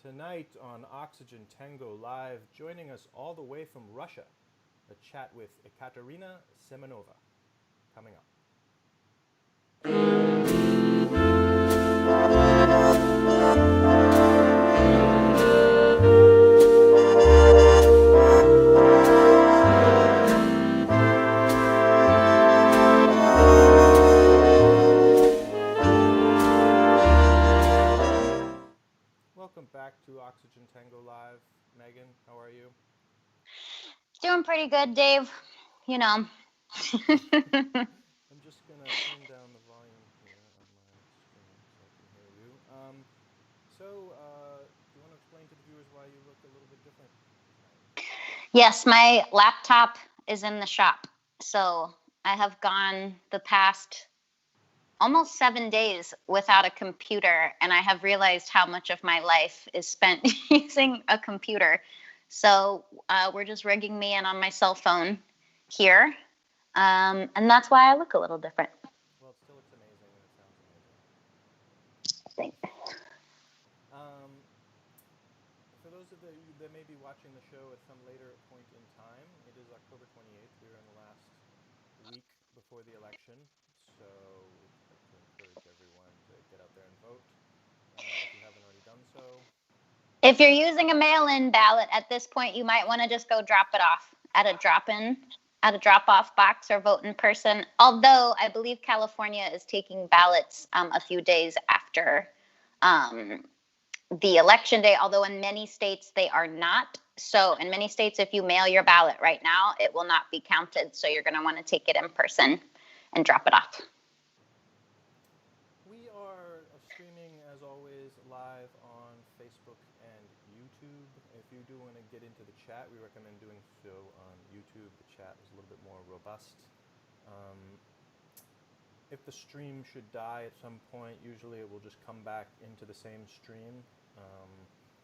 Tonight on Oxygen Tango Live, joining us all the way from Russia, a chat with Ekaterina Semenova. Coming up. Welcome back to Oxygen Tango Live. Megan, how are you? Doing pretty good, Dave. You know. I'm just going to turn down the volume here on my stream so I can hear you. Do you want to explain to the viewers why you look a little bit different tonight? Yes, my laptop is in the shop. So I have gone the past almost 7 days without a computer, and I have realized how much of my life is spent using a computer. So we're just rigging me in on my cell phone here, and that's why I look a little different. Well, it still looks amazing, and it sounds amazing. Thanks. For those of you that may be watching the show at some later point in time, it is October 28th. We are in the last week before the election, so we'd like to encourage everyone to get out there and vote if you haven't already done so. If you're using a mail-in ballot at this point, you might want to just go drop it off at a drop-off box or vote in person. Although I believe California is taking ballots a few days after the election day, although in many states they are not. So in many states, if you mail your ballot right now, it will not be counted. So you're going to want to take it in person and drop it off. We are streaming, as always, live on Facebook and YouTube. If you do want to get into the chat, we recommend doing so on YouTube. The chat is a little bit more robust. If the stream should die at some point, usually it will just come back into the same stream.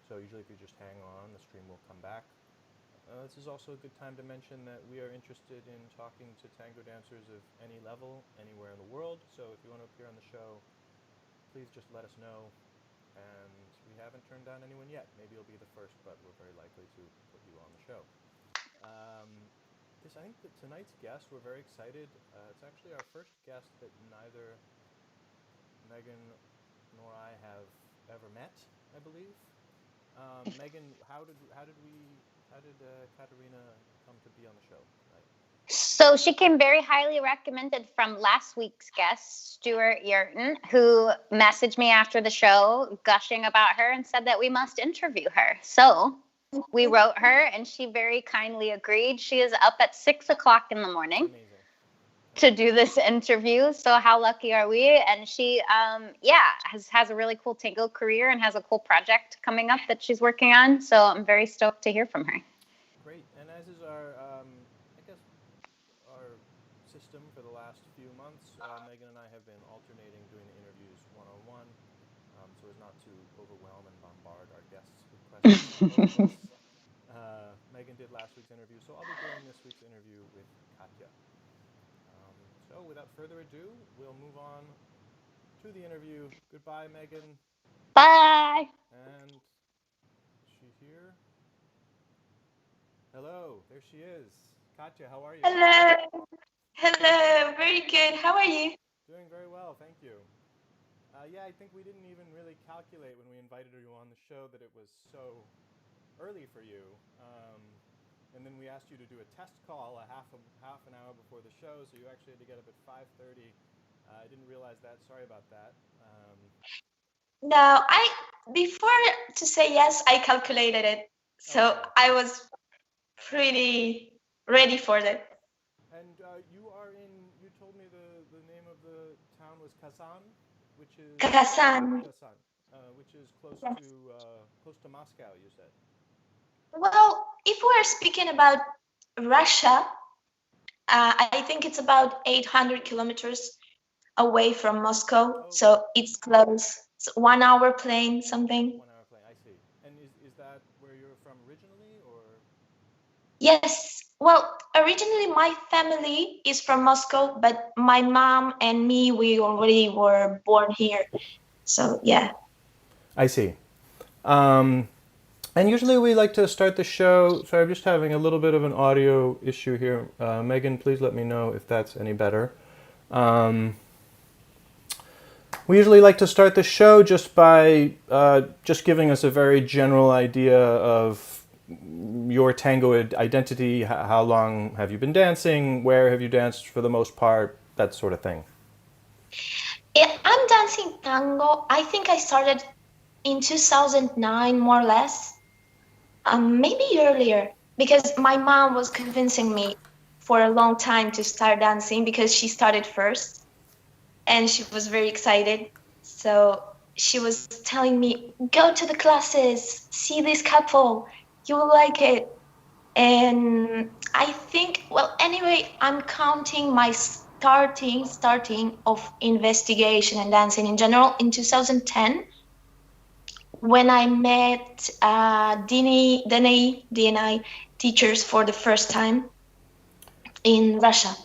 So usually if you just hang on, the stream will come back. This is also a good time to mention that we are interested in talking to tango dancers of any level, anywhere in the world. So if you want to appear on the show, please just let us know. And we haven't turned down anyone yet. Maybe you'll be the first, but we're very likely to put you on the show. I think that tonight's guest, we're very excited. It's actually our first guest that neither Megan nor I have ever met, I believe. Megan, how did Ekaterina come to be on the show tonight? So she came very highly recommended from last week's guest, Stuart Yerton, who messaged me after the show gushing about her and said that we must interview her. So we wrote her and she very kindly agreed. She is up at 6 o'clock in the morning to do this interview. So how lucky are we? And she, has a really cool tango career and has a cool project coming up that she's working on. So I'm very stoked to hear from her. Great. And as is our system for the last few months, Megan and I have been alternating doing the interviews one-on-one, so as not to overwhelm and bombard our guests with questions. Megan did last week's interview, so I'll be doing this week's interview with Katya. So without further ado, we'll move on to the interview. Goodbye, Megan. Bye. And is she here? Hello, there she is. Katya, how are you? Hello, very good. How are you? Doing very well, thank you. I think we didn't even really calculate when we invited you on the show that it was so early for you. And then we asked you to do a test call half an hour before the show, so you actually had to get up at 5:30. I didn't realize that. Sorry about that. No, before to say yes, I calculated it. So okay. I was pretty ready for that. And you told me the name of the town was Kazan, which is Kazan, which is close to Moscow, you said. Well, if we're speaking about Russia, I think it's about 800 kilometers away from Moscow, okay. So it's close. It's 1 hour plane, something. 1 hour plane, I see. And is that where you're from originally, or? Yes. Well, originally my family is from Moscow, but my mom and me, we already were born here. So, yeah. I see. And usually we like to start the show. Sorry, I'm just having a little bit of an audio issue here. Megan, please let me know if that's any better. We usually like to start the show just by just giving us a very general idea of your tango identity. How long have you been dancing? Where have you danced for the most part? That sort of thing. Yeah, I'm dancing tango. I think I started in 2009, more or less. Maybe earlier, because my mom was convincing me for a long time to start dancing because she started first and she was very excited. So she was telling me, go to the classes, see this couple, you will like it. And I think, well, anyway, I'm counting my starting of investigation and dancing in general in 2010 when I met DNI teachers for the first time in Russia.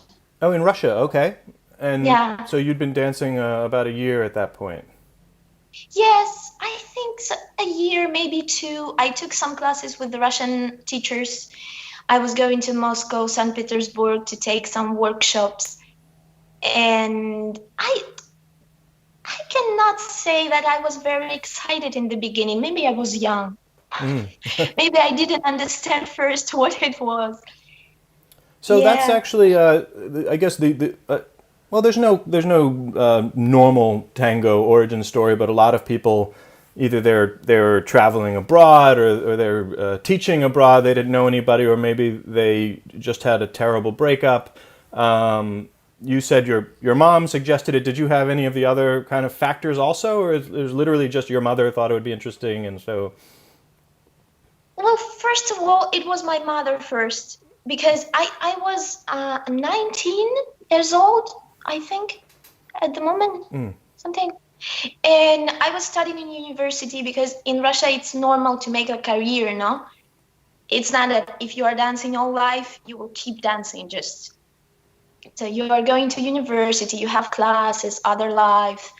Oh, in Russia, okay. And Yeah. so you'd been dancing about a year at that point. Yes, I think so, a year, maybe two. I took some classes with the Russian teachers. I was going to Moscow, St. Petersburg to take some workshops. And I cannot say that I was very excited in the beginning. Maybe I was young. Maybe I didn't understand first what it was. So that's actually, I guess well, there's no normal tango origin story, but a lot of people, either they're traveling abroad or they're teaching abroad. They didn't know anybody, or maybe they just had a terrible breakup. You said your mom suggested it. Did you have any of the other kind of factors also, or it was literally just your mother thought it would be interesting, and so? Well, first of all, it was my mother first, because I was 19 years old, I think, at the moment, something. And I was studying in university because in Russia it's normal to make a career, no? It's not that if you are dancing all life, you will keep dancing just. So you are going to university, you have classes, other life.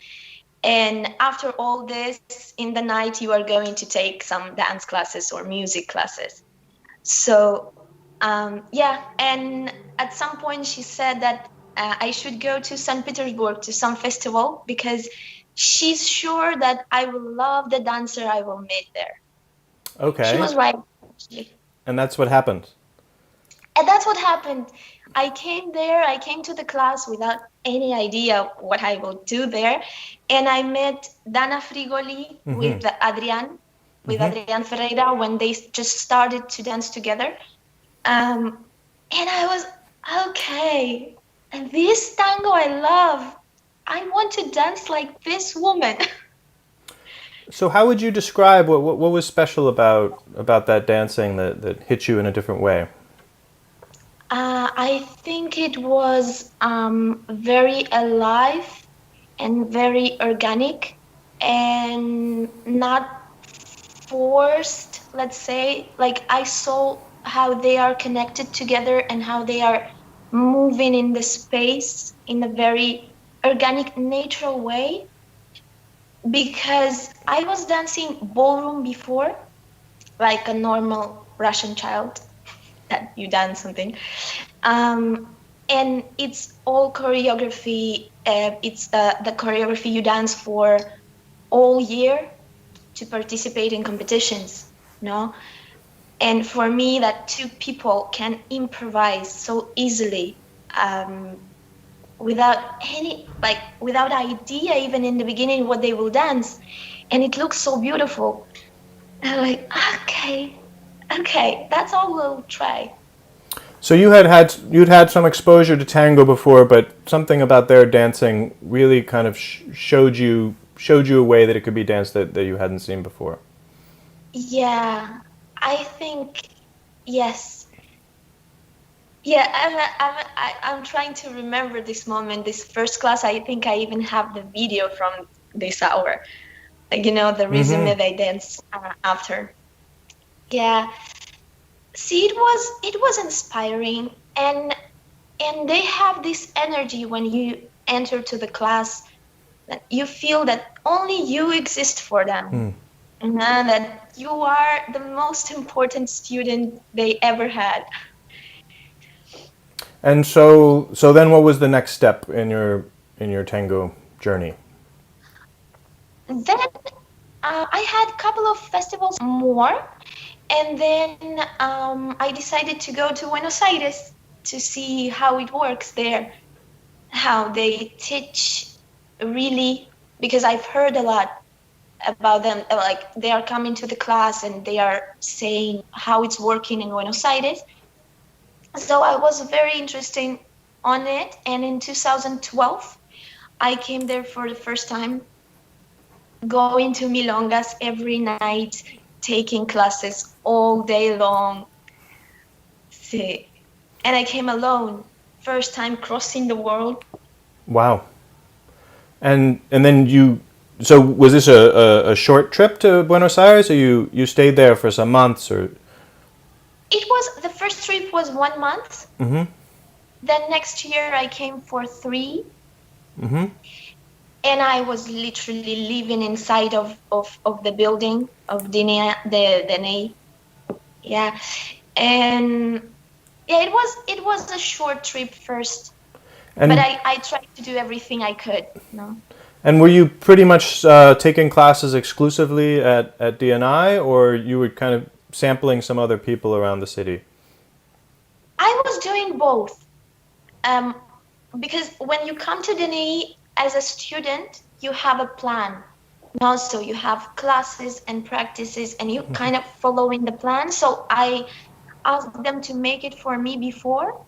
And after all this, in the night, you are going to take some dance classes or music classes. So, yeah. And at some point she said that I should go to St. Petersburg to some festival because she's sure that I will love the dancer I will meet there. Okay. She was right, actually. And that's what happened. And that's what happened. I came there, I came to the class without any idea what I will do there. And I met Dana Frigoli with Adrian Ferreira when they just started to dance together. And I was, okay, and this tango I love. I want to dance like this woman. So how would you describe what was special about that dancing that hit you in a different way? I think it was very alive and very organic and not forced, let's say. Like I saw how they are connected together and how they are moving in the space in a very organic, natural way. Because I was dancing ballroom before, like a normal Russian child. That you dance something, and it's all choreography. It's the choreography you dance for all year to participate in competitions, no? And for me, that two people can improvise so easily without without idea even in the beginning what they will dance, and it looks so beautiful. And I'm like, okay, that's all we'll try. So you'd had some exposure to tango before, but something about their dancing really kind of showed you a way that it could be danced that you hadn't seen before. Yeah, I think yes. Yeah, I'm trying to remember this moment, this first class. I think I even have the video from this hour. Like, the resume they danced after. Yeah. See, it was inspiring, and they have this energy when you enter to the class that you feel that only you exist for them. that you are the most important student they ever had. And so then what was the next step in your tango journey? Then I had a couple of festivals more, and then I decided to go to Buenos Aires to see how it works there, how they teach really, because I've heard a lot about them, like they are coming to the class and they are saying how it's working in Buenos Aires. So I was very interested on it, and in 2012 I came there for the first time, going to milongas every night, taking classes all day long. See, and I came alone, first time crossing the world. Wow. And then you, so was this a short trip to Buenos Aires, or you stayed there for some months, or? It was, the first trip was 1 month. Mm-hmm. Then next year I came for 3. Mm-hmm. And I was literally living inside of the building of the NA. Yeah. And yeah, it was a short trip first, And but I tried to do everything I could. No. and were you pretty much taking classes exclusively at DNI, or you were kind of sampling some other people around the city? I was doing both. Because when you come to DNI as a student, you have a plan. Also, you have classes and practices, and you kind of following the plan. So I asked them to make it for me before,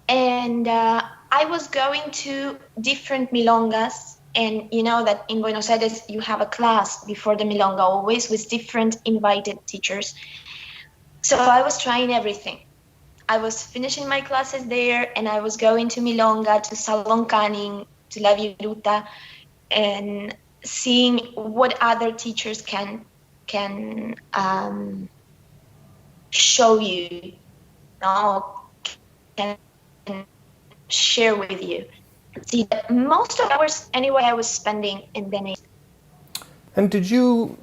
and I was going to different milongas, and you know that in Buenos Aires you have a class before the milonga always with different invited teachers. So I was trying everything. I was finishing my classes there, and I was going to milonga, to salon canning, to la viruta, and seeing what other teachers can show you, can share with you. See, most of hours anyway I was spending in Venice. And did you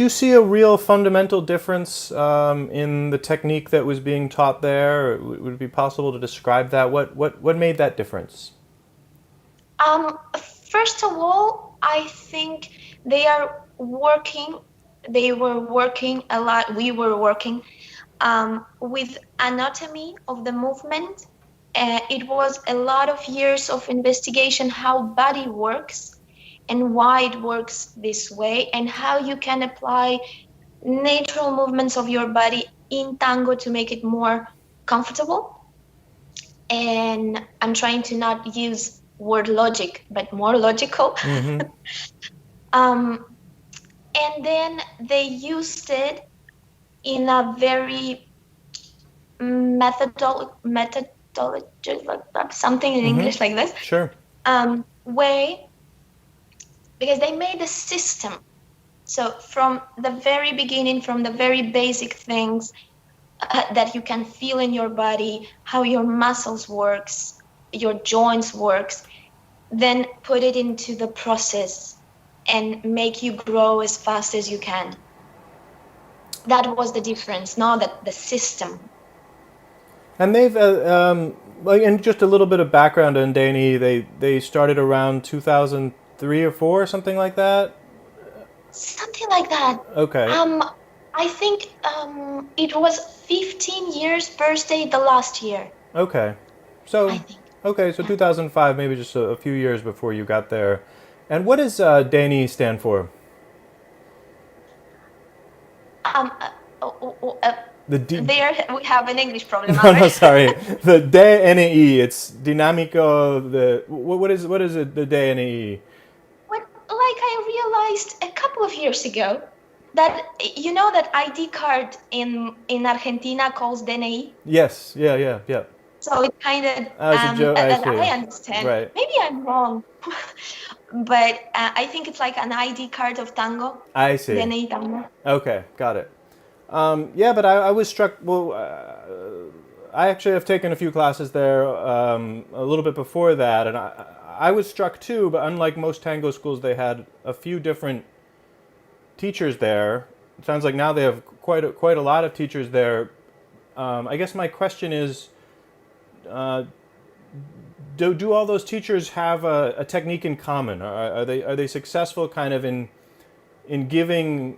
see a real fundamental difference in the technique that was being taught there? Would it be possible to describe that? What made that difference? First of all, I think they were working a lot. We were working with anatomy of the movement. It was a lot of years of investigation how body works and why it works this way, and how you can apply natural movements of your body in tango to make it more comfortable. And I'm trying to not use word logic, but more logical. Mm-hmm. And then they used it in a very methodology, something in English like this. Sure. Way, because they made a system. So from the very beginning, from the very basic things that you can feel in your body, how your muscles works, your joints works, then put it into the process and make you grow as fast as you can. That was the difference, not that the system. And they've and just a little bit of background on Dani. They started around 2003 or 4, something like that. Something like that. Okay. I think it was 15 years birthday the last year. Okay. So I think. okay, so 2005, maybe just a few years before you got there. And what does Dani stand for? The D. There we have an English problem. No, sorry. The DNI. It's dinámico. What is it? The DNI. Well, like I realized a couple of years ago that you know that ID card in Argentina calls DNI. Yes. Yeah. So it kind of that I understand. Right. Maybe I'm wrong, but I think it's like an ID card of tango. I see. DNI tango. Okay, got it. Yeah, but I was struck. Well, I actually have taken a few classes there a little bit before that, and I was struck too. But unlike most tango schools, they had a few different teachers there. It sounds like now they have quite a lot of teachers there. I guess my question is, do all those teachers have a technique in common? Are they successful kind of in giving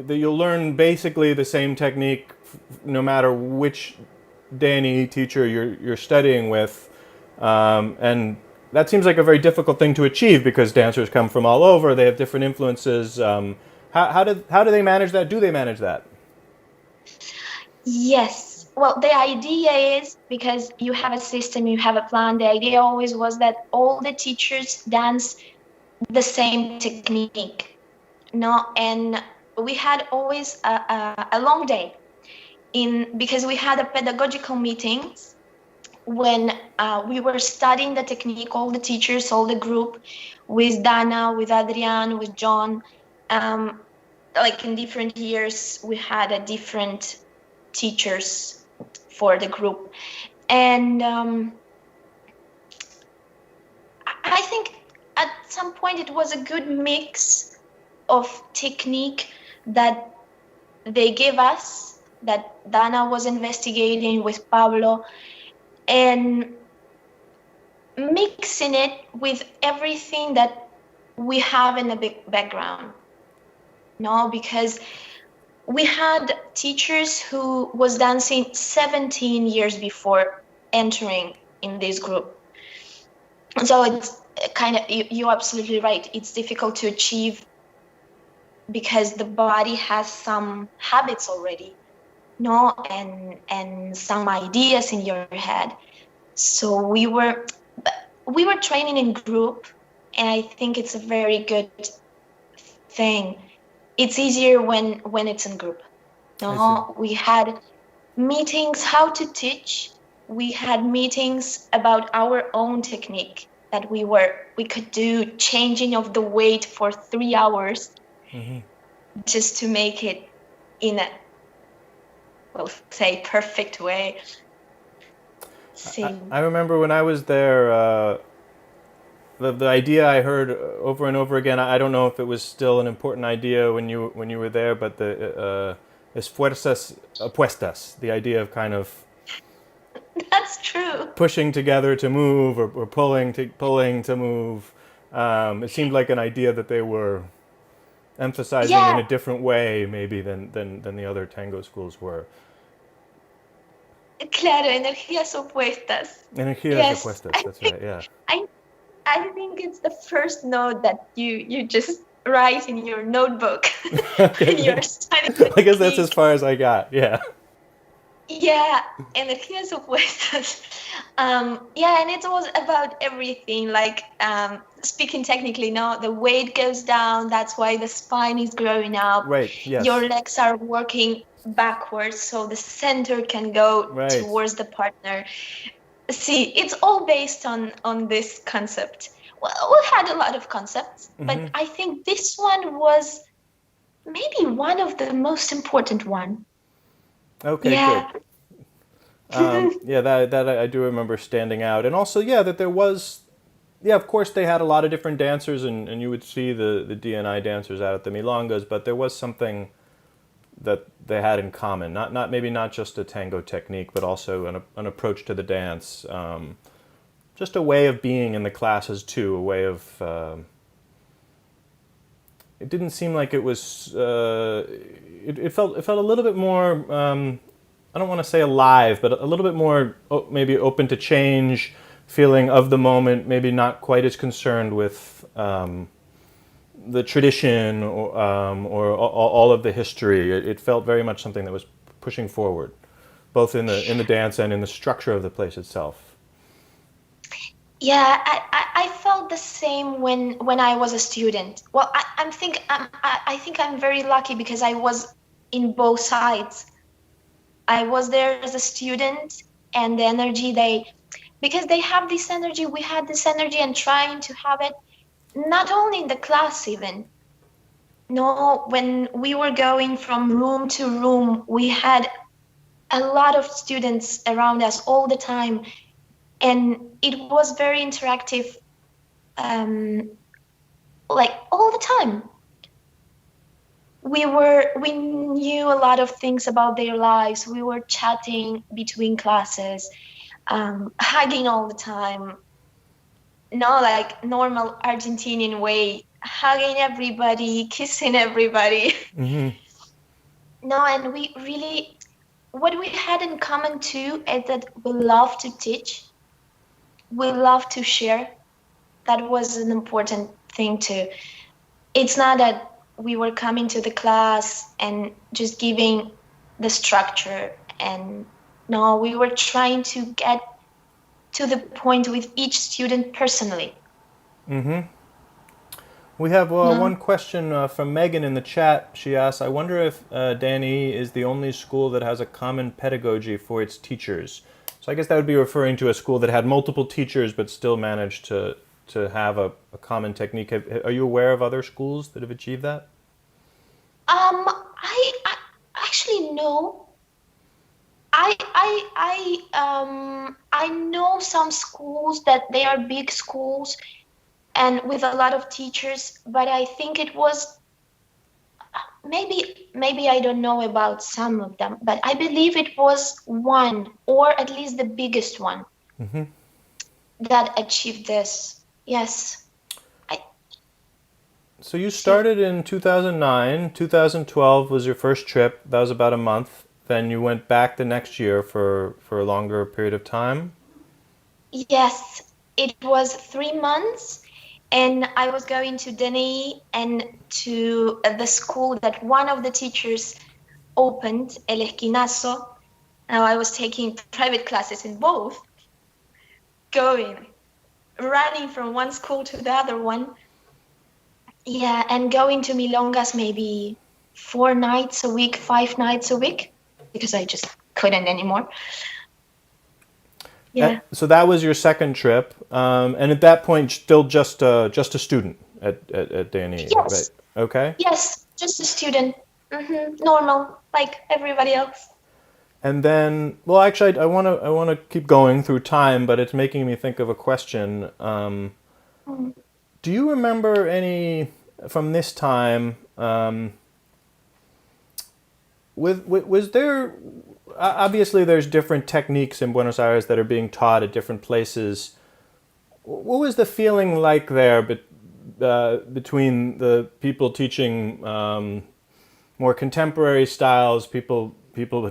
that you'll learn basically the same technique no matter which Dani teacher you're studying with, and that seems like a very difficult thing to achieve because dancers come from all over. They have different influences. How do they manage that? Do they manage that? Yes. Well, the idea is, because you have a system, you have a plan, the idea always was that all the teachers dance the same technique. No, and we had always a long day because we had a pedagogical meetings when we were studying the technique, all the teachers, all the group, with Dana, with Adrian, with John. Like in different years, we had a different teachers for the group. And I think at some point it was a good mix of technique that they gave us, that Dana was investigating with Pablo, and mixing it with everything that we have in the big background. No, because we had teachers who was dancing 17 years before entering in this group. So it's kind of, you're absolutely right. It's difficult to achieve because the body has some habits already, no, and some ideas in your head. So we were training in group, and I think it's a very good thing. It's easier when it's in group. No, we had meetings how to teach. We had meetings about our own technique that we could do, changing of the weight for 3 hours, just to make it in a, we'll say, perfect way. I remember when I was there, the idea I heard over and over again. I don't know if it was still an important idea when you were there, but the esfuerzas opuestas, the idea of kind of that's true, pushing together to move or pulling to move. It seemed like an idea that they were emphasizing in a different way, maybe than the other tango schools were. Claro, energías opuestas. Energías opuestas. That's right. Yeah. I think it's the first note that you just write in your notebook. You're studying. I guess that's as far as I got. Yeah. Yeah, energías opuestas. Yeah, and it was about everything. Like speaking technically, no, the weight goes down. That's why the spine is growing up. Right. Yes. Your legs are working backwards, so the center can go towards the partner. See, it's all based on this concept. Well, we had a lot of concepts, but I think this one was maybe one of the most important one. Okay, good. Yeah, that I do remember standing out, and also that there was, of course they had a lot of different dancers, and you would see the DNI dancers out at the milongas, but there was something that they had in common. Not just a tango technique, but also an approach to the dance, just a way of being in the classes too, a way of. It didn't seem like it was. It felt a little bit more. I don't want to say alive, but a little bit more maybe open to change, feeling of the moment. Maybe not quite as concerned with the tradition or all of the history. It felt very much something that was pushing forward, both in the dance and in the structure of the place itself. Yeah, I felt the same when I was a student. Well, I think I'm very lucky because I was in both sides. I was there as a student, and the energy because they have this energy, we had this energy, and trying to have it not only in the class even. No, when we were going from room to room, we had a lot of students around us all the time, and it was very interactive, like all the time. we knew a lot of things about their lives. We were chatting between classes, hugging all the time. No, like normal Argentinian way, hugging everybody, kissing everybody. Mm-hmm. No, and we really, what we had in common too is that we love to teach, we love to share. That was an important thing too. It's not that we were coming to the class and just giving the structure, and no, we were trying to get to the point with each student personally. Mm-hmm. We have one question from Megan in the chat. She asks, I wonder if Dani is the only school that has a common pedagogy for its teachers. So I guess that would be referring to a school that had multiple teachers but still managed to have a common technique. Are you aware of other schools that have achieved that? I actually no. I know some schools that they are big schools and with a lot of teachers, but I think it was maybe I don't know about some of them, but I believe it was one, or at least the biggest one, that achieved this. Yes. So you started in 2009. 2012 was your first trip. That was about a month. Then you went back the next year for a longer period of time. Yes, it was 3 months. And I was going to Dani and to the school that one of the teachers opened, El Esquinazo. Now I was taking private classes in both, running from one school to the other one. Yeah, and going to Milongas maybe 4 nights a week, 5 nights a week, because I just couldn't anymore. Yeah. So that was your second trip, and at that point, still just a student at Dani. Yes. Right? Okay. Yes, just a student. Normal, like everybody else. And then, well, actually, I want to keep going through time, but it's making me think of a question. Do you remember any from this time? Was there? Obviously, there's different techniques in Buenos Aires that are being taught at different places. What was the feeling like there between the people teaching more contemporary styles, people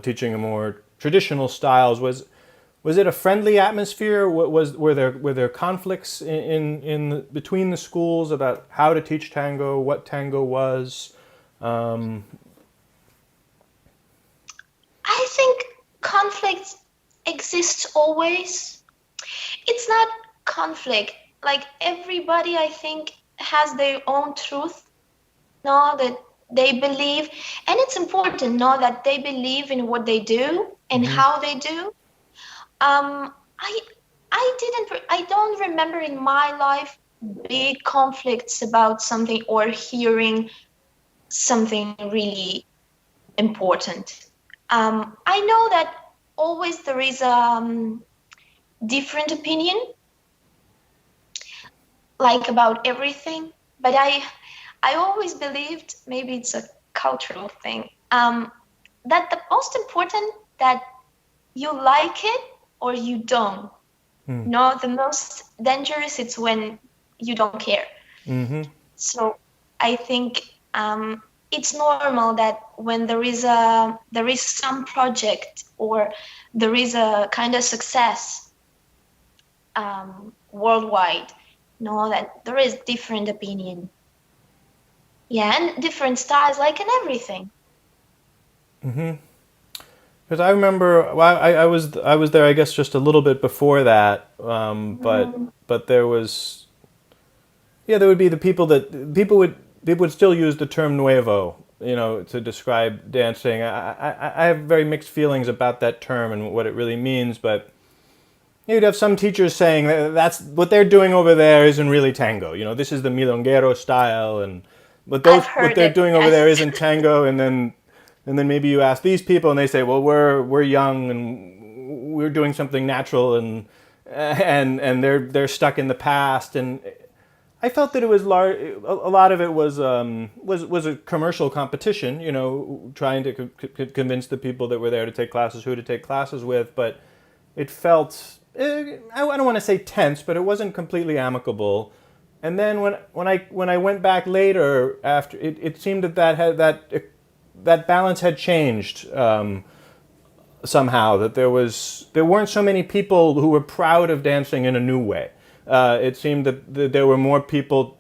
teaching more traditional styles? Was it a friendly atmosphere? Were there conflicts in between the schools about how to teach tango, what tango was? I think conflicts exist always. It's not conflict. Like everybody, I think, has their own truth. No, that they believe, and it's important, no, that they believe in what they do and how they do. I don't remember in my life big conflicts about something or hearing something really important. I know that always there is a different opinion, like about everything, but I always believed, maybe it's a cultural thing, that the most important that you like it or you don't. No, the most dangerous it's when you don't care. So I think it's normal that when there is some project or there is a kind of success worldwide, no, that there is different opinion. Yeah, and different styles, like in everything. Because I remember, well, I was there, I guess, just a little bit before that, but there was, there would be the people would still use the term Nuevo, to describe dancing. I have very mixed feelings about that term and what it really means, but you'd have some teachers saying that's what they're doing over there isn't really tango. This is the milonguero style, but what they're doing over there isn't tango, and then maybe you ask these people and they say, well, we're young and we're doing something natural, and they're stuck in the past. And I felt that it was large. A lot of it was a commercial competition. You know, trying to convince the people that were there to take classes who to take classes with. But it felt I don't want to say tense, but it wasn't completely amicable. And then when I went back later after, it seemed that balance had changed somehow. That there weren't so many people who were proud of dancing in a new way. It seemed that there were more people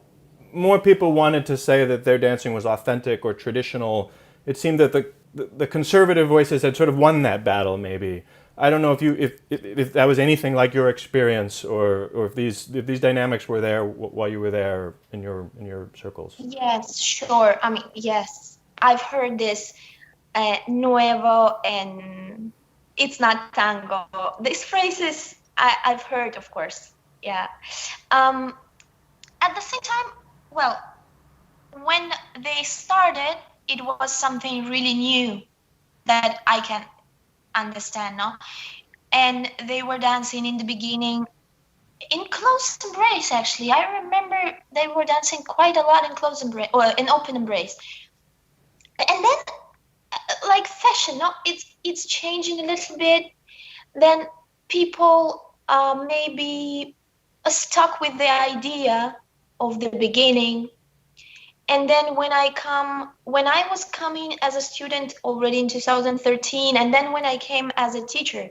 wanted to say that their dancing was authentic or traditional. It seemed that the conservative voices had sort of won that battle. Maybe I don't know if that was anything like your experience, or if these dynamics were there while you were there in your circles. Yes, sure. I mean, yes, I've heard this Nuevo and it's not tango. These phrases I've heard, of course. Yeah. At the same time, well, when they started, it was something really new that I can understand, no? And they were dancing in the beginning in close embrace, actually. I remember they were dancing quite a lot in close embrace, or in open embrace. And then, like fashion, no? It's changing a little bit. Then people maybe stuck with the idea of the beginning. And then when I was coming as a student already in 2013, and then when I came as a teacher,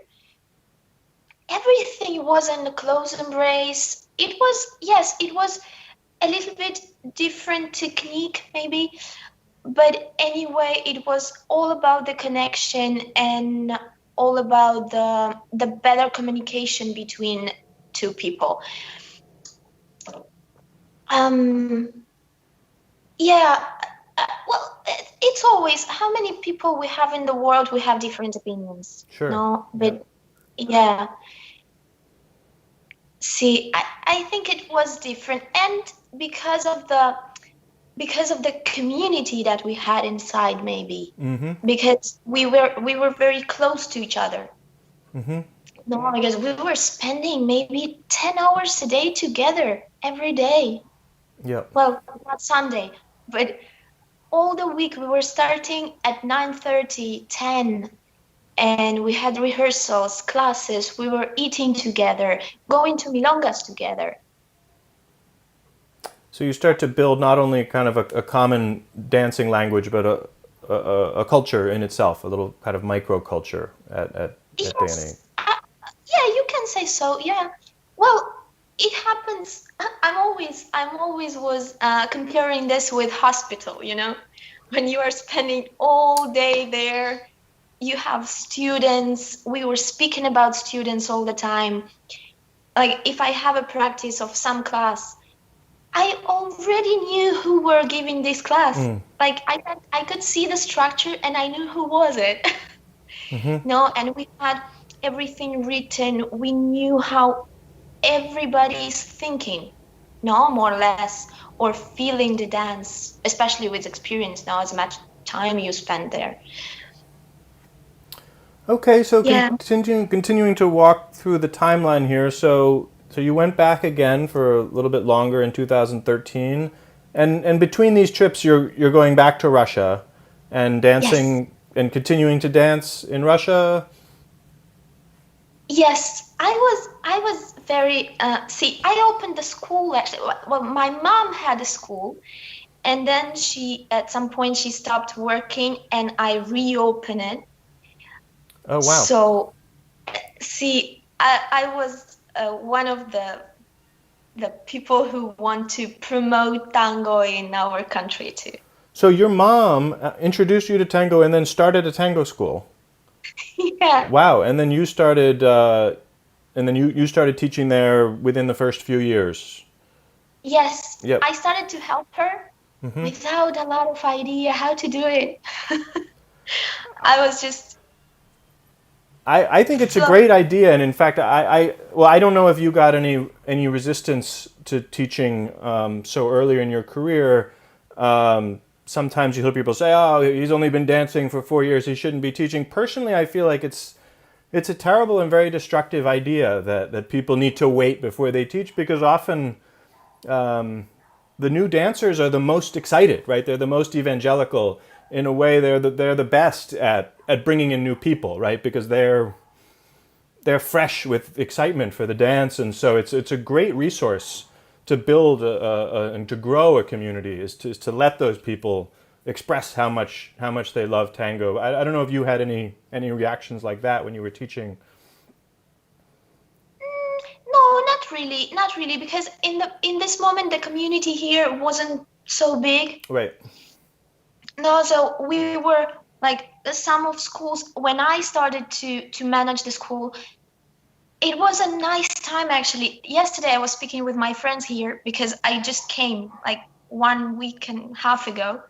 everything was in a close embrace. It was a little bit different technique maybe, but anyway, it was all about the connection and all about the better communication between two people. Well, it's always how many people we have in the world. We have different opinions. Sure. No, but yeah. See, I think it was different, and because of the community that we had inside, maybe because we were very close to each other. No, because we were spending maybe 10 hours a day together every day. Yeah. Well, not Sunday, but all the week. We were starting at 9:30, 10, and we had rehearsals, classes. We were eating together, going to milongas together. So you start to build not only kind of a common dancing language, but a culture in itself, a little kind of microculture at Yes. Dani. Yeah, you can say so. Yeah. Well, it happens. I'm always was comparing this with hospital. You know, when you are spending all day there, you have students. We were speaking about students all the time. Like if I have a practice of some class, I already knew who were giving this class. Like I could see the structure and I knew who was it. No, and we had everything written. We knew how everybody's thinking, no, more or less, or feeling the dance, especially with experience now, as much time you spend there. Okay, so Yeah. continuing to walk through the timeline here. So you went back again for a little bit longer in 2013, and between these trips, you're going back to Russia, and dancing and continuing to dance in Russia. Yes, I was very. See, I opened the school actually. Well, my mom had a school, and then at some point she stopped working, and I reopened it. Oh wow! So, see, I was one of the people who want to promote tango in our country too. So your mom introduced you to tango and then started a tango school. Yeah. Wow! And then you started, you started teaching there within the first few years. Yes. Yep. I started to help her without a lot of idea how to do it. I was just. I think it's a great idea, and in fact, I don't know if you got any resistance to teaching so early in your career. Sometimes you hear people say, "Oh, he's only been dancing for 4 years; he shouldn't be teaching." Personally, I feel like it's a terrible and very destructive idea that people need to wait before they teach, because often the new dancers are the most excited, right? They're the most evangelical. In a way, they're the best at bringing in new people, right? Because they're fresh with excitement for the dance, and so it's a great resource to build and to grow a community, is to let those people express how much they love tango. I don't know if you had any reactions like that when you were teaching. No, not really, because in this moment the community here wasn't so big. Right. No, so we were like some of schools. When I started to manage the school, it was a nice time actually. Yesterday I was speaking with my friends here because I just came like 1 week and a half ago,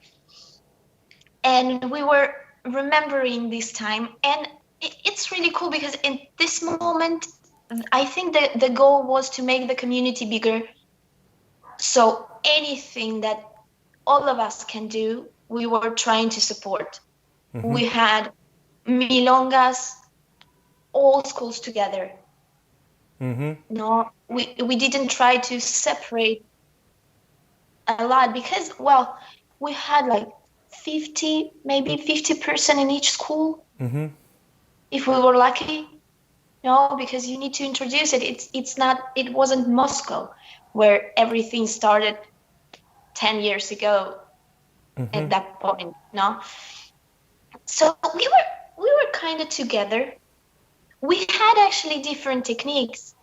and we were remembering this time, and it's really cool because in this moment I think that the goal was to make the community bigger. So anything that all of us can do, we were trying to support. Mm-hmm. We had milongas, all schools together. Mm-hmm. No, we didn't try to separate a lot because, well, we had like 50% in each school. Mm-hmm. If we were lucky. No, because you need to introduce it. It wasn't Moscow where everything started 10 years ago. Mm-hmm. At that point, no. So we were kind of together. We had actually different techniques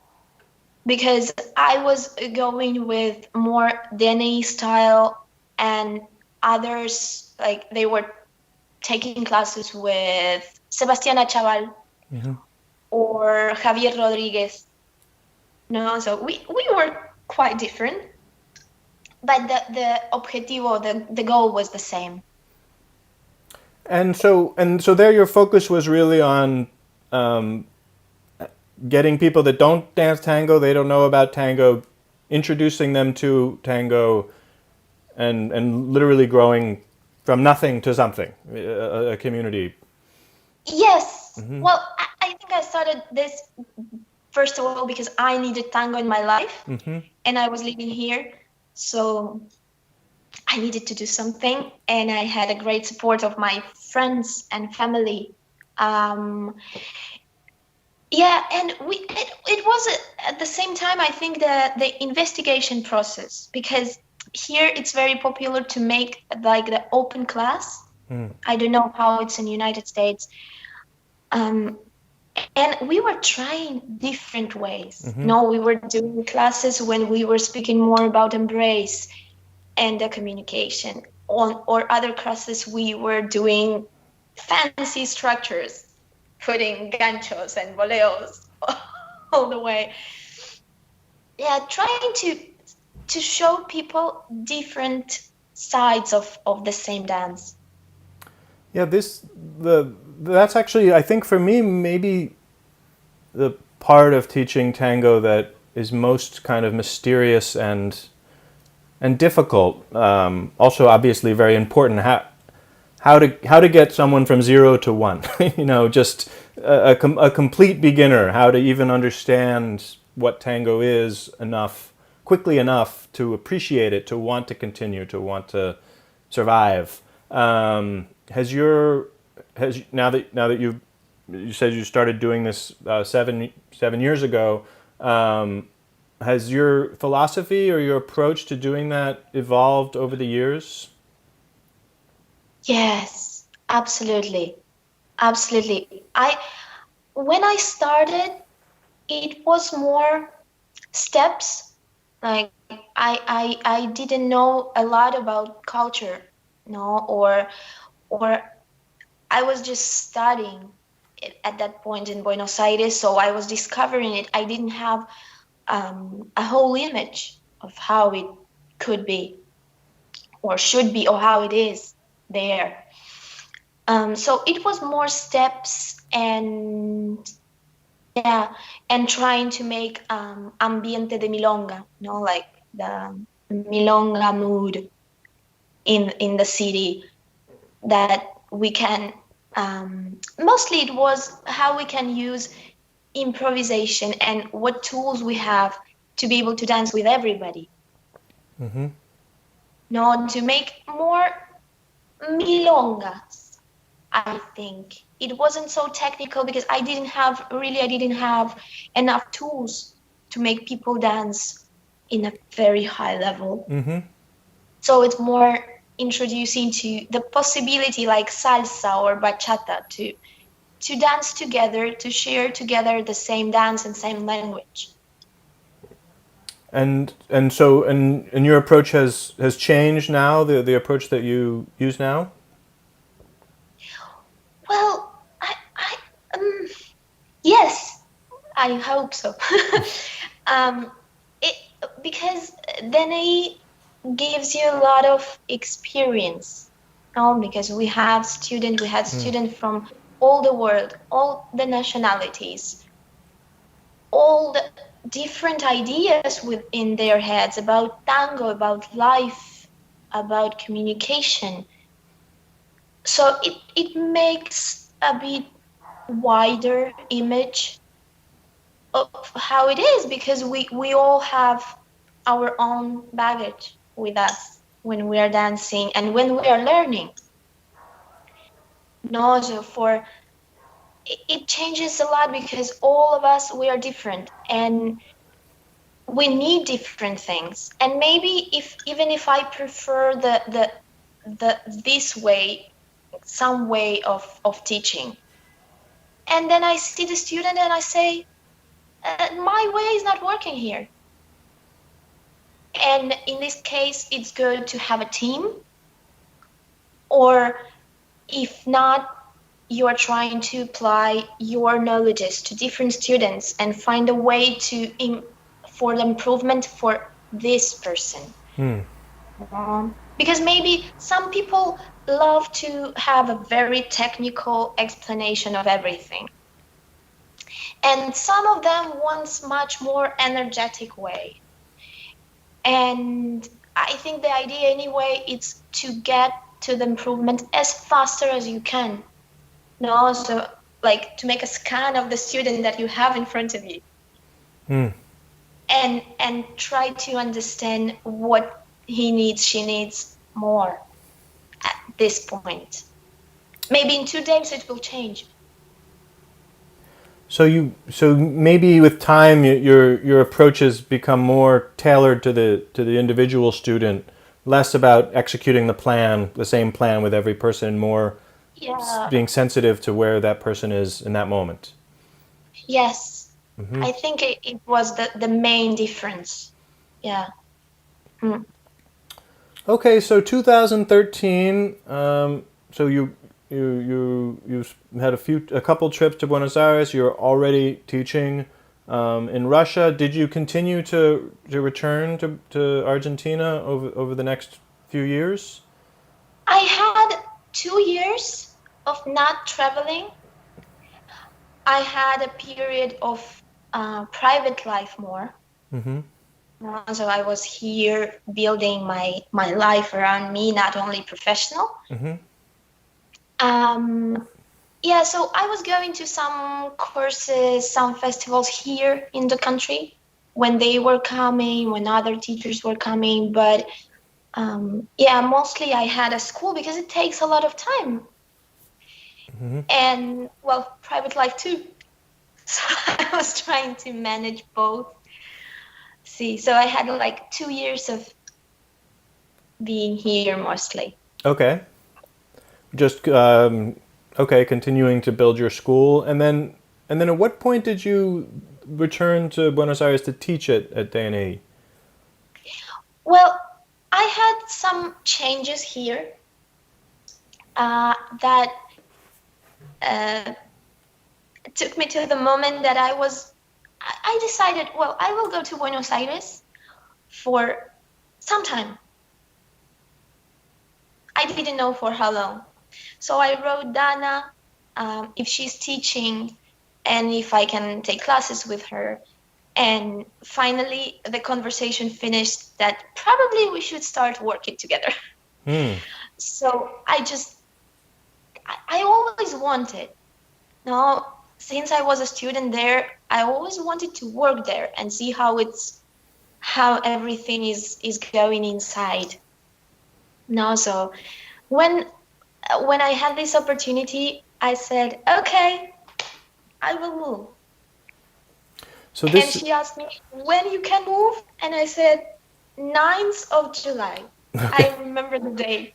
because I was going with more DNA style, and others, like, they were taking classes with Sebastiana Chaval. Mm-hmm. Or Javier Rodriguez. No, so we were quite different, but the objetivo, the goal was the same. And so there, your focus was really on getting people that don't dance tango, they don't know about tango, introducing them to tango, and literally growing from nothing to something, a community. Yes. Mm-hmm. Well, I think I started this first of all because I needed tango in my life, mm-hmm. and I was living here, so I needed to do something, and I had a great support of my friends and family. Yeah, and it was at the same time, I think, the investigation process, because here it's very popular to make like the open class. I don't know how it's in the United States. And we were trying different ways. Mm-hmm. No, we were doing classes when we were speaking more about embrace and the communication. Or other classes we were doing fancy structures, putting ganchos and boleos all the way. Yeah, trying to show people different sides of the same dance. Yeah, that's actually, I think for me, maybe the part of teaching tango that is most kind of mysterious and difficult. Also, obviously, very important. How to get someone from 0 to 1. Just a complete beginner. How to even understand what tango is quickly enough to appreciate it, to want to continue, to want to survive. Now that you said you started doing this 7 years ago, has your philosophy or your approach to doing that evolved over the years? Yes, absolutely. When I started, it was more steps. Like I didn't know a lot about culture, or I was just studying it at that point in Buenos Aires, so I was discovering it. I didn't have a whole image of how it could be or should be, or how it is there. So it was more steps and trying to make ambiente de milonga, like the milonga mood in the city, that we can mostly it was how we can use improvisation and what tools we have to be able to dance with everybody. Mm-hmm. no, to make more milongas, I think. It wasn't so technical because I didn't have enough tools to make people dance in a very high level. Mm-hmm. So it's more introducing to the possibility like salsa or bachata to dance together, to share together the same dance and same language. And so your approach has changed now, the approach that you use now? Well, yes, I hope so. um, it because then it gives you a lot of experience. Because we had students from all the world, all the nationalities, all the different ideas within their heads about tango, about life, about communication. So it makes a bit wider image of how it is, because we all have our own baggage with us when we are dancing and when we are learning. No, so it changes a lot because all of us, we are different and we need different things. And maybe even if I prefer the this way, some way of teaching, and then I see the student and I say, my way is not working here. And in this case, it's good to have a team, or if not, you are trying to apply your knowledges to different students and find a way for the improvement for this person. Because maybe some people love to have a very technical explanation of everything, and some of them want much more energetic way. And I think the idea anyway is to get to the improvement as faster as you can. No, so like to make a scan of the student that you have in front of you, and try to understand what he needs, she needs more at this point. Maybe in 2 days it will change. So maybe with time your approaches become more tailored to the individual student, less about executing the same plan with every person, more being sensitive to where that person is in that moment. Yes, I think it was the main difference. Yeah. Okay, so 2013. So you had a couple trips to Buenos Aires. You're already teaching in Russia. Did you continue to return to Argentina over the next few years? I had 2 years of not traveling. I had a period of private life more. So I was here building my life around me, not only professional. Yeah, so I was going to some courses, some festivals here in the country when they were coming, when other teachers were coming. But yeah, mostly I had a school because it takes a lot of time. And well, private life too. So I was trying to manage both. So I had like 2 years of being here mostly. Okay. Just continuing to build your school, and then at what point did you return to Buenos Aires to teach at DNE? Well, I had some changes here that took me to the moment that I decided, well, I will go to Buenos Aires for some time. I didn't know for how long. So I wrote Dana if she's teaching and if I can take classes with her. And finally, the conversation finished that probably we should start working together. So I always wanted, since I was a student there, I always wanted to work there and see how everything is going inside. No, so when I had this opportunity, I said, okay, I will move. So And this. she asked me when you can move, and I said 9th of July. I remember the date.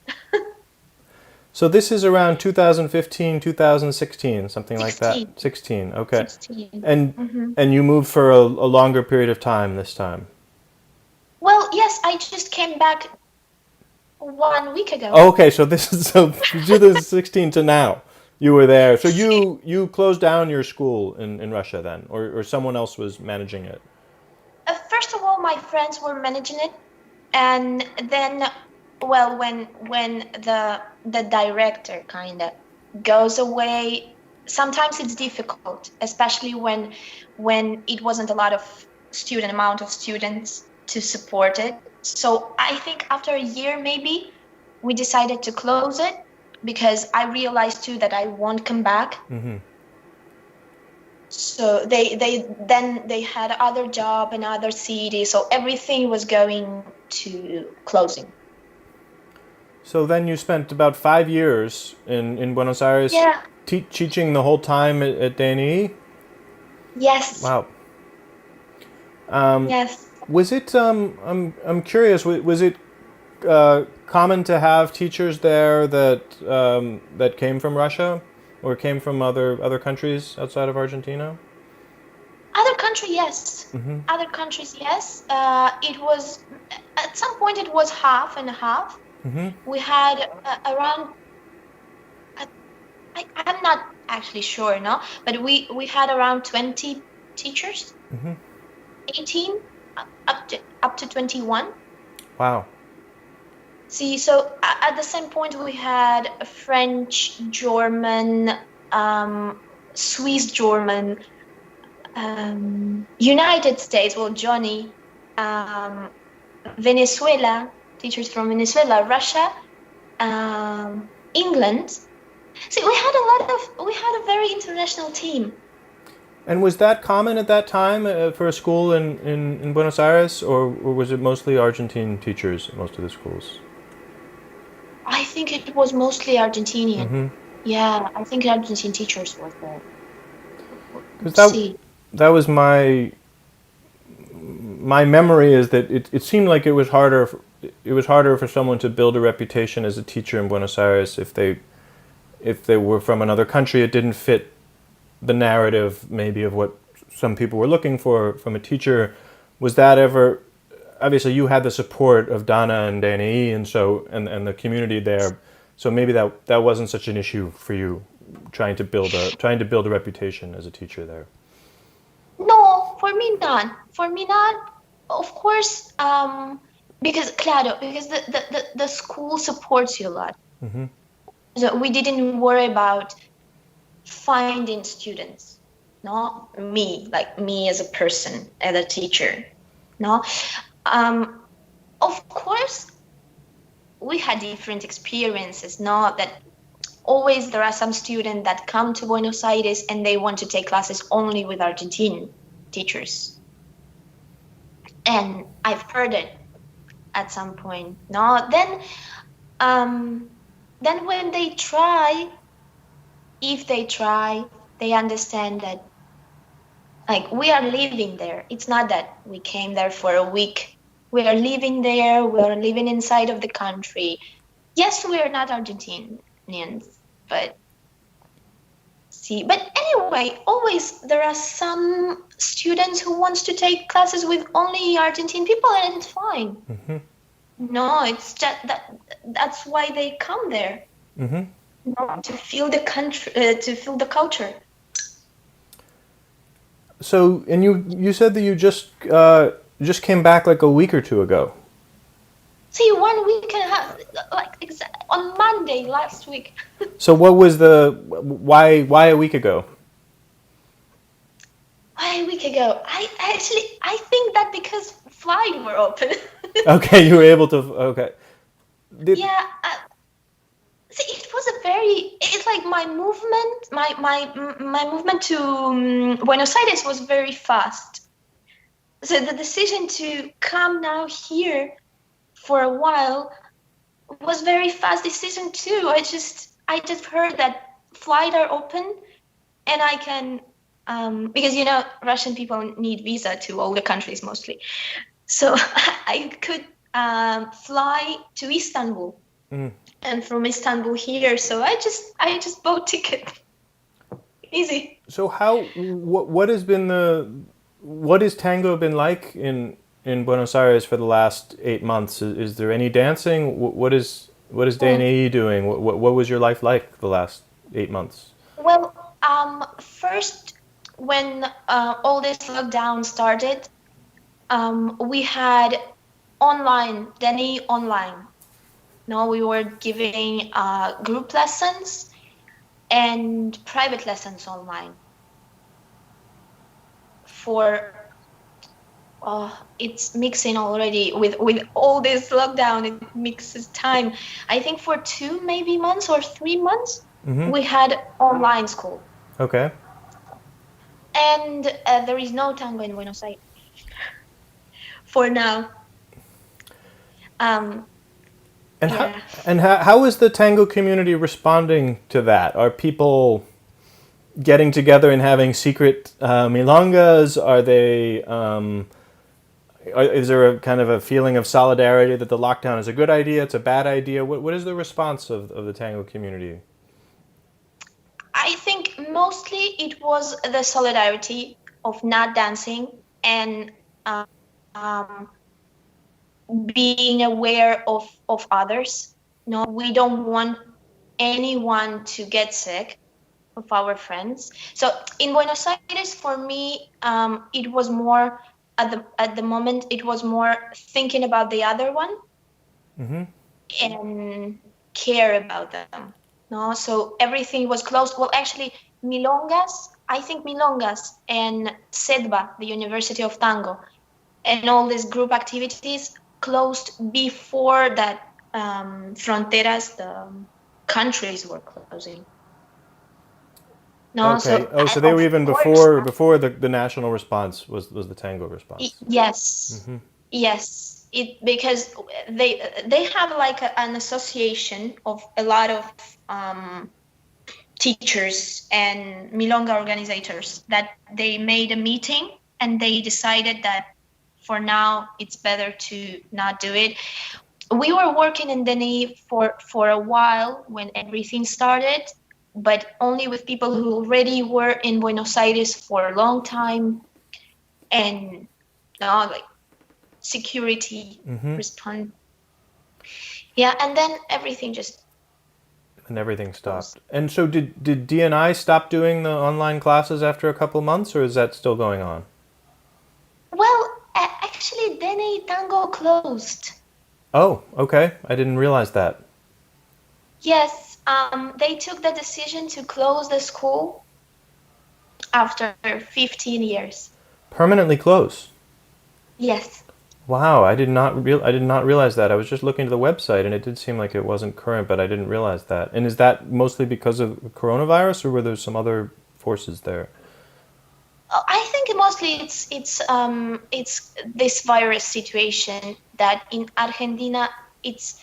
So this is around 2015, 2016, something like that. 16. 16. Okay. 16. And Mm-hmm. and you moved for a longer period of time this time. Well, yes, I just came back 1 week ago. Oh, okay, so this is so 2016 to now. You were there. So you closed down your school in Russia then, or someone else was managing it? First of all, my friends were managing it, and then, well, when the director kind of goes away, sometimes it's difficult, especially when it wasn't a lot of amount of students to support it. So I think after a year, maybe we decided to close it because I realized too that I won't come back. Mm-hmm. So they had other job in other cities, so everything was going to closing. So then you spent about 5 years in Buenos Aires, Yeah. teaching the whole time at DNE? Yes. Wow. Yes. Was it? I'm curious. Was it common to have teachers there that came from Russia or came from other countries outside of Argentina? Other country, yes. Mm-hmm. Other countries, yes. It was at some point it was half and half. Mm-hmm. We had around. I'm not actually sure, no, but we had around 20 teachers. Mm-hmm. 18 up to 21. Wow. See, so at the same point we had French, German, Swiss German, United States, well, Johnny, Venezuela, teachers from Venezuela, Russia, England. See, we had a very international team. And was that common at that time for a school in Buenos Aires, or was it mostly Argentine teachers at most of the schools? I think it was mostly Argentinian. Mm-hmm. Yeah, I think Argentine teachers were there. That was my memory is that it seemed like it was harder for someone to build a reputation as a teacher in Buenos Aires if they were from another country. It didn't fit the narrative maybe of what some people were looking for from a teacher. Was that ever? Obviously, you had the support of Dana and Dani and the community there, so maybe that wasn't such an issue for you trying to build a reputation as a teacher there. No, for me not. Of course, because the school supports you a lot. Mm-hmm. So we didn't worry about finding students. No, me as a person, as a teacher. No, of course, we had different experiences. No, that always there are some students that come to Buenos Aires and they want to take classes only with Argentine teachers. And I've heard it at some point. No, then when they try, they understand that like we are living there. It's not that we came there for a week. We are living there. We are living inside of the country. Yes, we are not Argentinians, but anyway, always there are some students who wants to take classes with only Argentine people, and it's fine. Mm-hmm. No, it's just that's why they come there. Mm-hmm. No, to feel the country, to feel the culture. So, and you said that you just came back like a week or two ago. See, 1 week and a half, like on Monday last week. So, what was why a week ago? Why a week ago? I think that because flights were open. Okay, you were able to. Okay. Yeah. See, it's like my movement to Buenos Aires was very fast. So the decision to come now here for a while was very fast decision too. I just heard that flights are open, and I can because Russian people need visa to all the countries mostly. So I could fly to Istanbul, and from Istanbul here. So I just bought ticket. Easy. So what has tango been like in Buenos Aires for the last 8 months? Is there any dancing? What is Dani doing? What was your life like the last 8 months? Well, first when all this lockdown started, we had online, Dani online. No, we were giving group lessons and private lessons online. It's mixing already with all this lockdown. It mixes time. I think for 2 maybe months or 3 months, we had online school. Okay. And there is no tango in Buenos Aires for now. How is the tango community responding to that? Are people getting together and having secret milongas? Are they? Is there a kind of a feeling of solidarity that the lockdown is a good idea? It's a bad idea. What is the response of the tango community? I think mostly it was the solidarity of not dancing and being aware of others. No, we don't want anyone to get sick of our friends. So in Buenos Aires, for me, it was more at the moment. It was more thinking about the other one and care about them. No, so everything was closed. Well, actually, milongas and SEDBA, the University of Tango, and all these group activities closed before that. Fronteras, the countries were closing. No, okay. So they were even before the national response was the tango response. Yes, yes. Because they have like an association of a lot of teachers and milonga organizers that they made a meeting and they decided that for now it's better to not do it. We were working in Dani for a while when everything started, but only with people who already were in Buenos Aires for a long time, and like security respond. Yeah, and then everything stopped. And so did DNI stop doing the online classes after a couple months, or is that still going on? Well, actually, Dani Tango closed. Oh, okay. I didn't realize that. Yes, they took the decision to close the school after 15 years. Permanently close? Yes. Wow, I did not realize that. I was just looking to the website and it did seem like it wasn't current, but I didn't realize that. And is that mostly because of coronavirus, or were there some other forces there? I think mostly it's this virus situation that in Argentina it's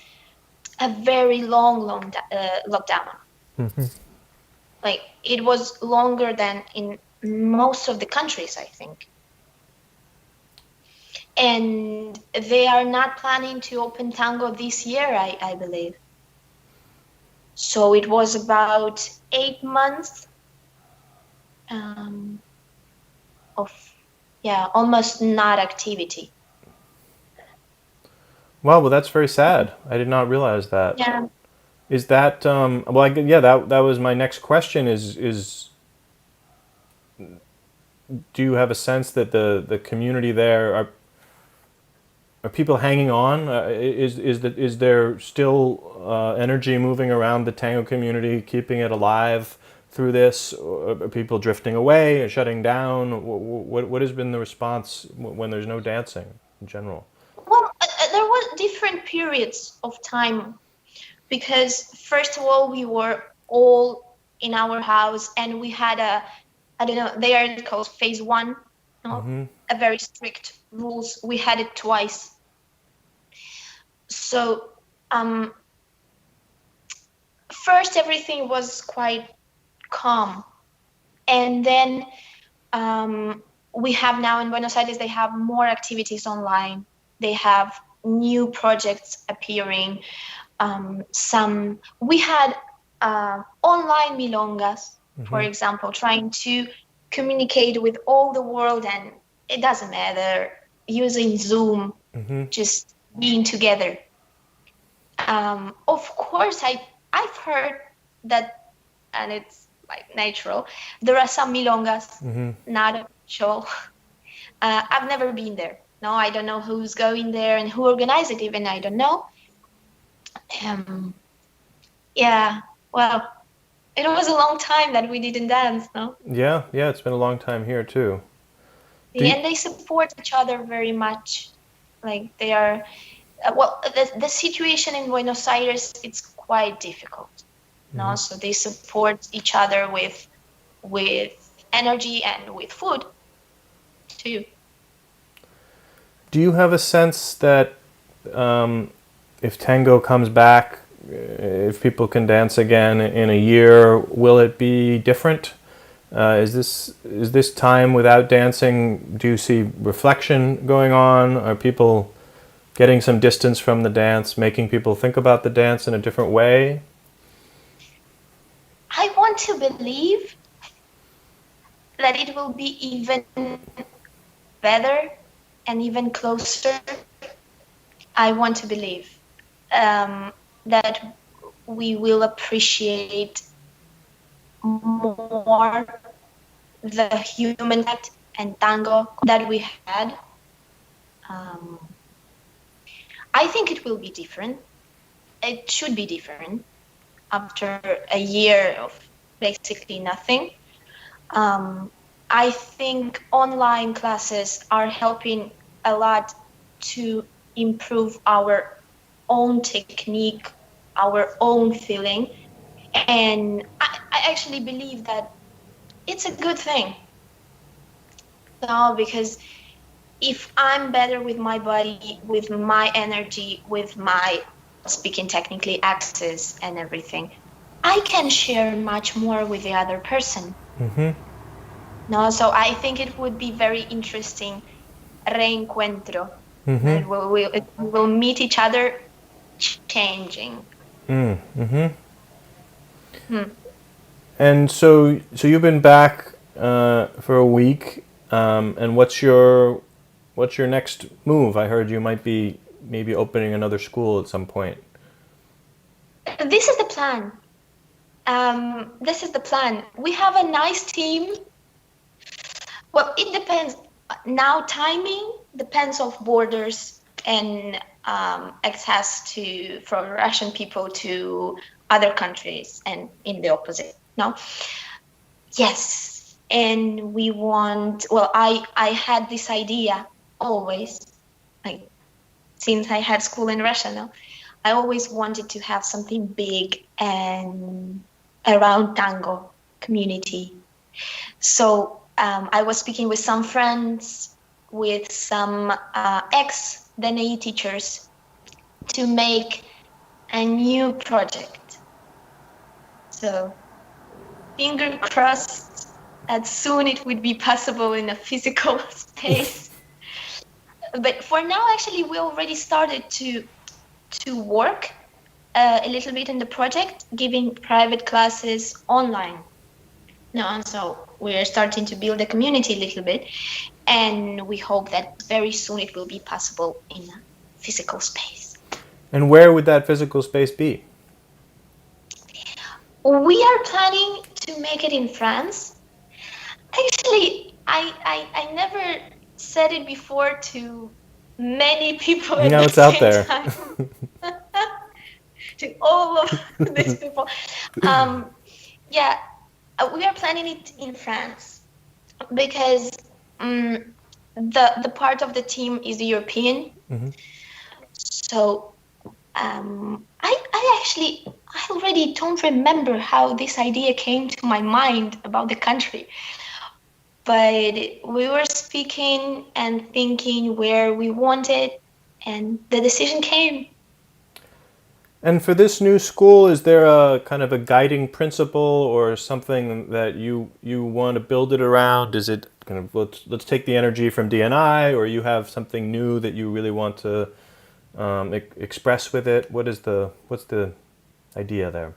a very long lockdown. Like it was longer than in most of the countries, I think. And they are not planning to open tango this year, I believe. So it was about 8 months of almost not activity. Wow, well, that's very sad. I did not realize that. Yeah. Is that that was my next question. Is do you have a sense that the community there are people hanging on? Is there still energy moving around the tango community, keeping it alive through this? Or are people drifting away and shutting down? What has been the response when there's no dancing in general? Well, there were different periods of time, because first of all we were all in our house and we had they are called phase 1, a very strict rules. We had it twice. So first everything was quite calm, and then we have now in Buenos Aires, they have more activities online. They have new projects appearing. We had online milongas, for example, trying to communicate with all the world, and it doesn't matter, using Zoom, just being together. Of course, I've heard that, and it's like natural, there are some milongas, not official. I've never been there. No, I don't know who's going there and who organized it, even I don't know. Yeah, well, it was a long time that we didn't dance, no? Yeah, it's been a long time here too. And they support each other very much. Like they are, the situation in Buenos Aires, it's quite difficult. No, so they support each other with energy and with food too. Do you have a sense that if tango comes back, if people can dance again in a year, will it be different? Is this time without dancing? Do you see reflection going on? Are people getting some distance from the dance, making people think about the dance in a different way? I want to believe that it will be even better and even closer. I want to believe that we will appreciate more the human contact and tango that we had. I think it will be different. It should be different after a year of basically nothing. I think online classes are helping a lot to improve our own technique, our own feeling. And I actually believe that it's a good thing. No, because if I'm better with my body, with my energy, with my, speaking technically, access and everything, I can share much more with the other person. No, so I think it would be very interesting reencuentro. That we will meet each other changing. And so you've been back for a week, and what's your next move? I heard you might be maybe opening another school at some point. This is the plan. This is the plan. We have a nice team. Well, it depends. Now timing depends of borders and access for Russian people to other countries, and in the opposite. No. Yes, and we want. Well, I had this idea always, like since I had school in Russia. No, I always wanted to have something big and around tango community. So I was speaking with some friends, with some ex-Dani teachers, to make a new project. So finger crossed that soon it would be possible in a physical space. But for now, actually, we already started to work a little bit in the project, giving private classes online. No, so we're starting to build a community a little bit, and we hope that very soon it will be possible in a physical space. And where would that physical space be? We are planning to make it in France. Actually, I never said it before to many people at now the it's out same there. time. To all of these people. Yeah, we are planning it in France because the part of the team is European. So I already don't remember how this idea came to my mind about the country. But we were speaking and thinking where we wanted, and the decision came. And for this new school, is there a kind of a guiding principle or something that you want to build it around? Is it kind of let's take the energy from DNI, or you have something new that you really want to express with it? What's the idea there?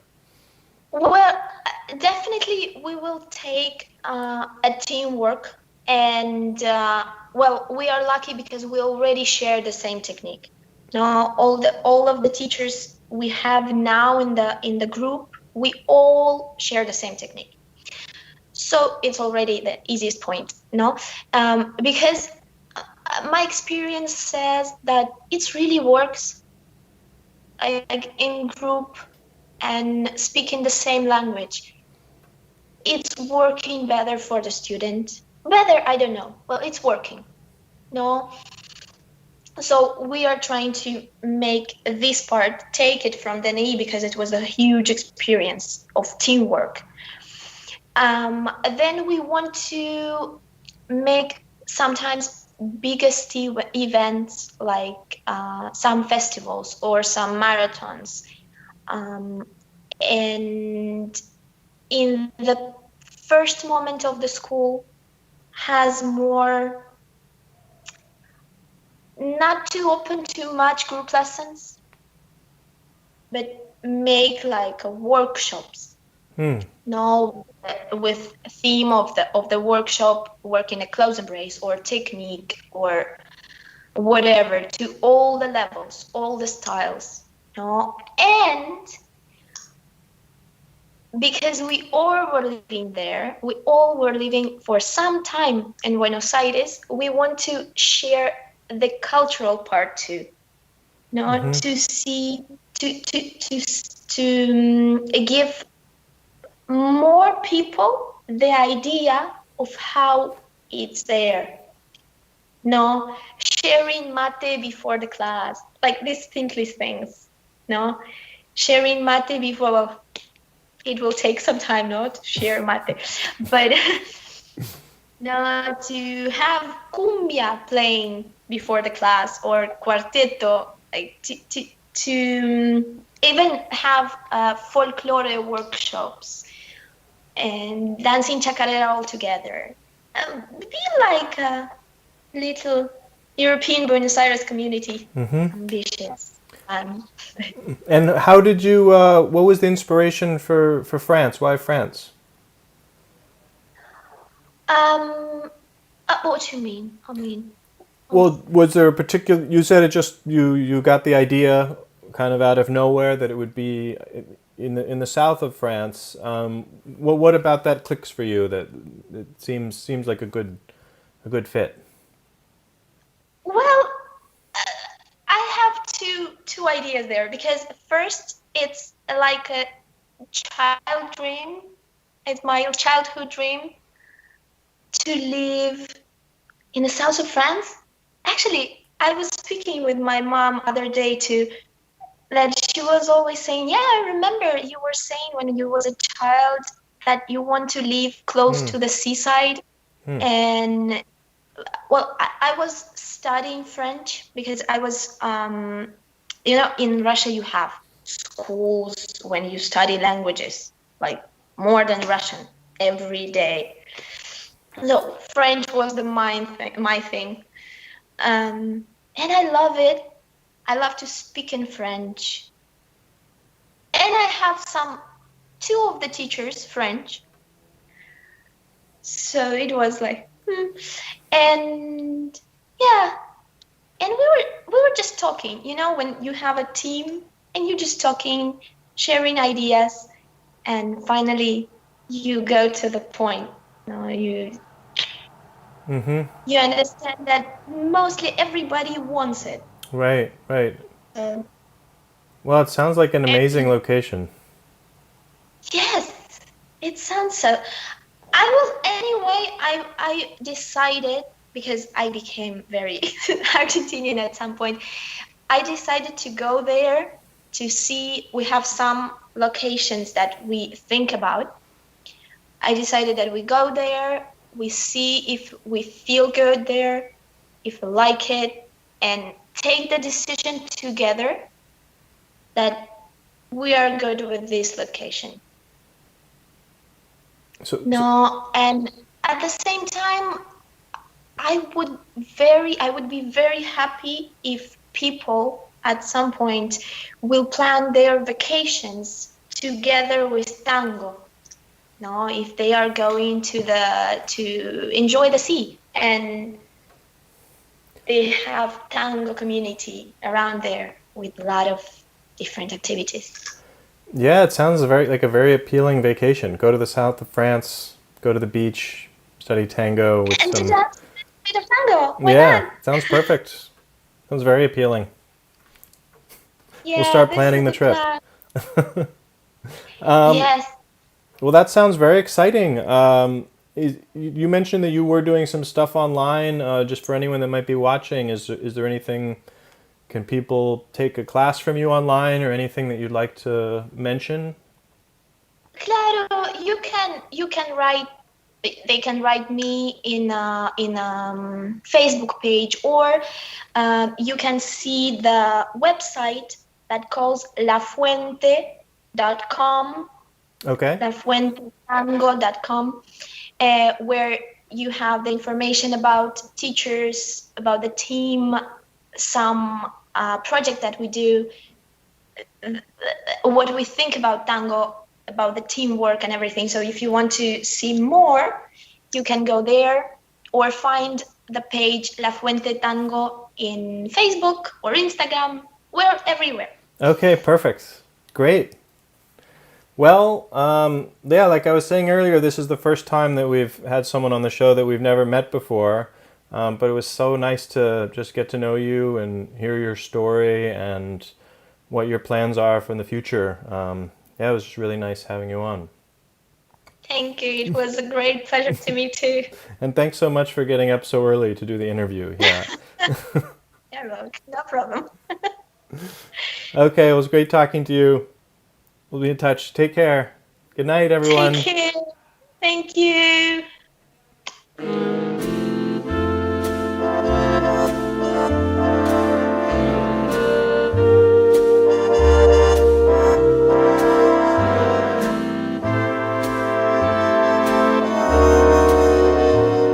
Well, definitely we will take a teamwork, and well, we are lucky because we already share the same technique. Now, all of the teachers we have now in the group, we all share the same technique. So it's already the easiest point, no? Because my experience says that it really works like in group and speaking the same language. It's working better for the student. Better, I don't know. Well, it's working. No. So we are trying to make this part, take it from Dani because it was a huge experience of teamwork. Then we want to make sometimes biggest events like some festivals or some marathons. And in the first moment of the school has more, not to open too much group lessons, but make like workshops. No, with a theme of the workshop, work in a close embrace or technique or whatever, to all the levels, all the styles. No, and because we all were living there, we all were living for some time in Buenos Aires, we want to share the cultural part too. No, to see, to give more people the idea of how it's there. No, sharing mate before the class, like distinctly things. No, sharing mate before. Well, it will take some time, no, to share mate, but no, to have cumbia playing before the class or cuarteto, like to even have folklore workshops and dancing chacarera all together. Be like a little European Buenos Aires community. Ambitious. And how did you? What was the inspiration for France? Why France? What do you mean? I mean. Well, was there a particular? You said it just you got the idea kind of out of nowhere that it would be in the south of France. What about that clicks for you? That it seems like a good fit. Well, I have two ideas there, because first it's like a child dream. It's my childhood dream to live in the south of France. Actually, I was speaking with my mom other day too, that she was always saying, yeah, I remember you were saying when you was a child that you want to live close to the seaside. And well, I was studying French because I was, in Russia you have schools when you study languages, like more than Russian every day. So French was my thing. And I love it. I love to speak in French. And I have two of the teachers French. So it was like, and yeah. And we were just talking, when you have a team and you're just talking, sharing ideas, and finally you go to the point. You understand that mostly everybody wants it. Right. Well, it sounds like an amazing location. Yes, it sounds so. I decided, because I became very Argentinian at some point, I decided to go there to see. We have some locations that we think about. I decided that we go there, we see if we feel good there, if we like it, and take the decision together that we are good with this location. So No, and at the same time, I would be very happy if people at some point will plan their vacations together with tango. No, if they are going to enjoy the sea and they have tango community around there with a lot of different activities. yeah, it sounds like a very appealing vacation. Go to the south of France, go to the beach, study tango with And to some. dance a bit of tango. Why Yeah, not? sounds perfect. Sounds very appealing. Yeah, We'll start this planning is the the trip. plan. Um, Yes. well, that sounds very exciting. You mentioned that you were doing some stuff online. Just for anyone that might be watching, is there anything? Can people take a class from you online, or anything that you'd like to mention? Claro, you can write, they can write me in Facebook page, or you can see the website that calls lafuente.com, Okay. lafuentetango.com, where you have the information about teachers, about the team, some project that we do, what we think about tango, about the teamwork and everything. So if you want to see more, you can go there or find the page La Fuente Tango in Facebook or Instagram. We're everywhere. Okay, perfect. Great. Well, yeah, like I was saying earlier, this is the first time that we've had someone on the show that we've never met before. But it was so nice to just get to know you and hear your story and what your plans are for the future. Yeah, it was just really nice having you on. Thank you. It was a great pleasure to me too. And thanks so much for getting up so early to do the interview. Yeah. Yeah, no problem. Okay, it was great talking to you. We'll be in touch. Take care. Good night, everyone. Take care. Thank you.